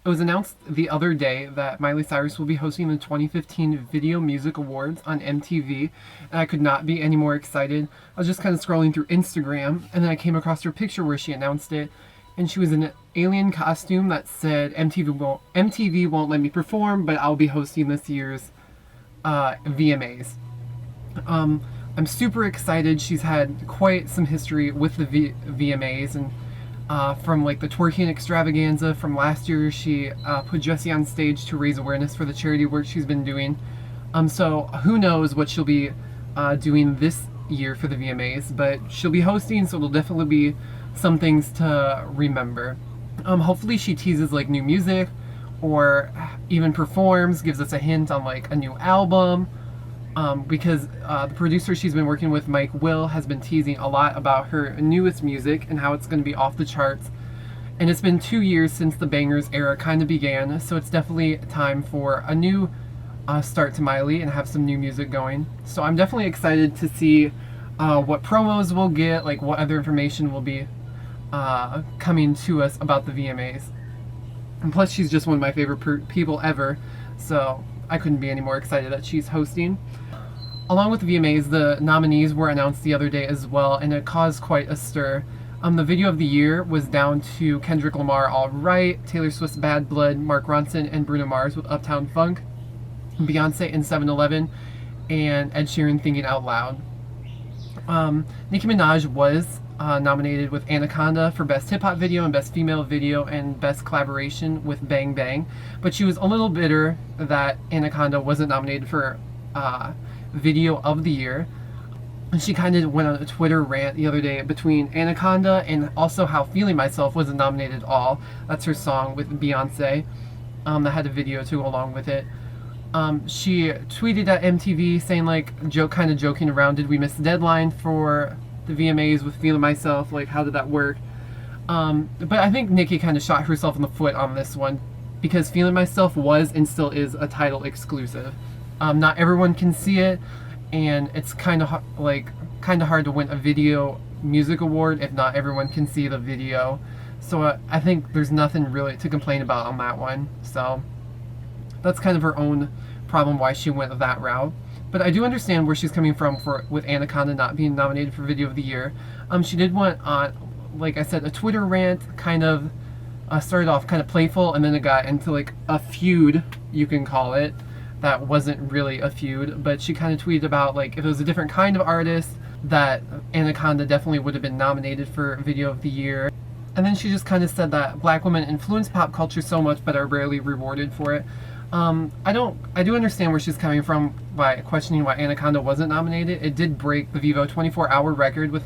was announced the other day that Miley Cyrus will be hosting the 2015 Video Music Awards on MTV, and I could not be any more excited. I was just kind of scrolling through Instagram, and then I came across her picture where she announced it, and she was in an alien costume that said, MTV won't let me perform, but I'll be hosting this year's VMAs. I'm super excited. She's had quite some history with the VMAs, and from like the twerking extravaganza from last year, she put Jessie on stage to raise awareness for the charity work she's been doing. So who knows what she'll be doing this year for the VMAs, but she'll be hosting, so it'll definitely be some things to remember. Hopefully she teases like new music, or even performs, gives us a hint on like a new album. Because the producer she's been working with, Mike Will, has been teasing a lot about her newest music and how it's going to be off the charts. And it's been 2 years since the Bangers era kind of began, so it's definitely time for a new start to Miley and have some new music going. So I'm definitely excited to see what promos we'll get, like what other information will be coming to us about the VMAs. And plus, she's just one of my favorite people ever, so I couldn't be any more excited that she's hosting. Along with the VMAs, the nominees were announced the other day as well, and it caused quite a stir. The video of the year was down to Kendrick Lamar, All Right, Taylor Swift's Bad Blood, Mark Ronson and Bruno Mars with Uptown Funk, Beyonce and 7-Eleven, and Ed Sheeran Thinking Out Loud. Nicki Minaj was nominated with Anaconda for Best Hip Hop Video and Best Female Video and Best Collaboration with Bang Bang, but she was a little bitter that Anaconda wasn't nominated for Video of the Year. And she kind of went on a Twitter rant the other day between Anaconda and also how Feeling Myself wasn't nominated at all. That's her song with Beyonce that had a video to go along with it. She tweeted at MTV saying like, kind of joking around, did we miss the deadline for the VMAs with Feeling Myself? Like, how did that work? But I think Nicki kind of shot herself in the foot on this one, because Feeling Myself was and still is a Tidal exclusive. Not everyone can see it, and it's kind of hard to win a video music award if not everyone can see the video. So I think there's nothing really to complain about on that one. So that's kind of her own problem why she went that route. But I do understand where she's coming from with Anaconda not being nominated for Video of the Year. She did went on, like I said, a Twitter rant, kind of started off kind of playful, and then it got into like a feud, you can call it, that wasn't really a feud. But she kind of tweeted about like if it was a different kind of artist, that Anaconda definitely would have been nominated for Video of the Year. And then she just kind of said that black women influence pop culture so much but are rarely rewarded for it. I do understand where she's coming from by questioning why Anaconda wasn't nominated. It did break the Vivo 24-hour record with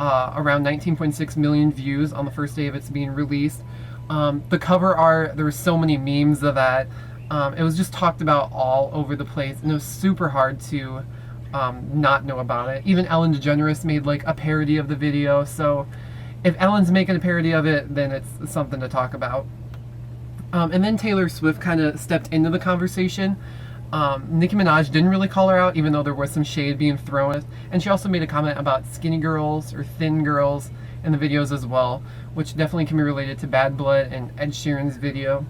around 19.6 million views on the first day of its being released. The cover art, there were so many memes of that. It was just talked about all over the place, and it was super hard to not know about it. Even Ellen DeGeneres made like a parody of the video, so if Ellen's making a parody of it, then it's something to talk about. And then Taylor Swift kind of stepped into the conversation. Nicki Minaj didn't really call her out, even though there was some shade being thrown. And she also made a comment about skinny girls or thin girls in the videos as well, which definitely can be related to Bad Blood and Ed Sheeran's video.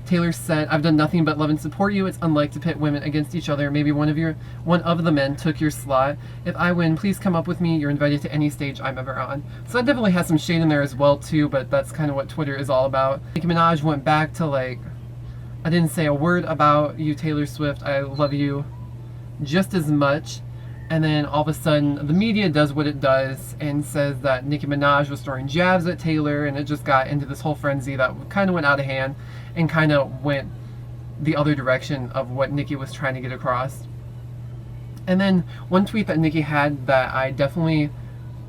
Taylor said, "I've done nothing but love and support you. It's unlike to pit women against each other. Maybe one of the men took your slot. If I win, please come up with me. You're invited to any stage I'm ever on." So that definitely has some shade in there as well too, but that's kind of what Twitter is all about. Nicki Minaj went back to like, "I didn't say a word about you, Taylor Swift. I love you just as much." And then all of a sudden, the media does what it does and says that Nicki Minaj was throwing jabs at Taylor, and it just got into this whole frenzy that kind of went out of hand and kind of went the other direction of what Nicki was trying to get across. And then one tweet that Nicki had that definitely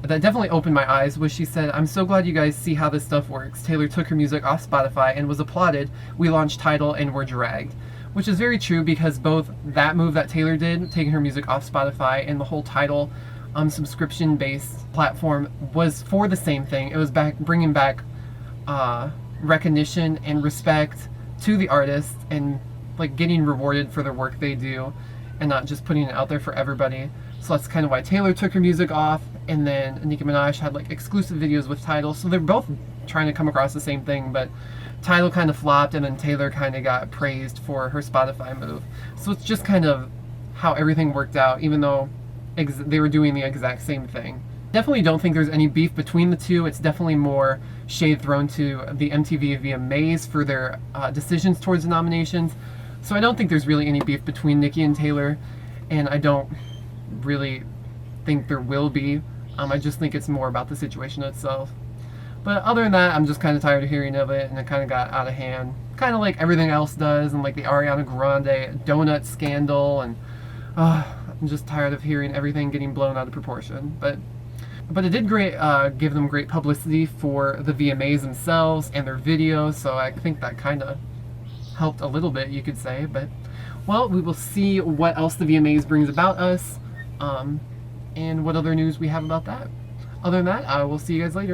opened my eyes was, she said, "I'm so glad you guys see how this stuff works. Taylor took her music off Spotify and was applauded. We launched Tidal and were dragged." Which is very true, because both that move that Taylor did, taking her music off Spotify, and the whole Tidal subscription-based platform was for the same thing. It was bringing back recognition and respect to the artists, and like getting rewarded for the work they do, and not just putting it out there for everybody. So that's kind of why Taylor took her music off, and then Nicki Minaj had like exclusive videos with Tidal. So they're both trying to come across the same thing, but Tidal kind of flopped, and then Taylor kind of got praised for her Spotify move. So it's just kind of how everything worked out, even though they were doing the exact same thing. Definitely don't think there's any beef between the two. It's definitely more shade thrown to the MTV VMAs for their decisions towards the nominations. So I don't think there's really any beef between Nicki and Taylor, and I don't really think there will be. I just think it's more about the situation itself. But other than that, I'm just kind of tired of hearing of it, and it kind of got out of hand. Kind of like everything else does, and like the Ariana Grande donut scandal, and I'm just tired of hearing everything getting blown out of proportion. But it did give them great publicity for the VMAs themselves and their videos, so I think that kind of helped a little bit, you could say. But, well, we will see what else the VMAs brings about us, and what other news we have about that. Other than that, I will see you guys later.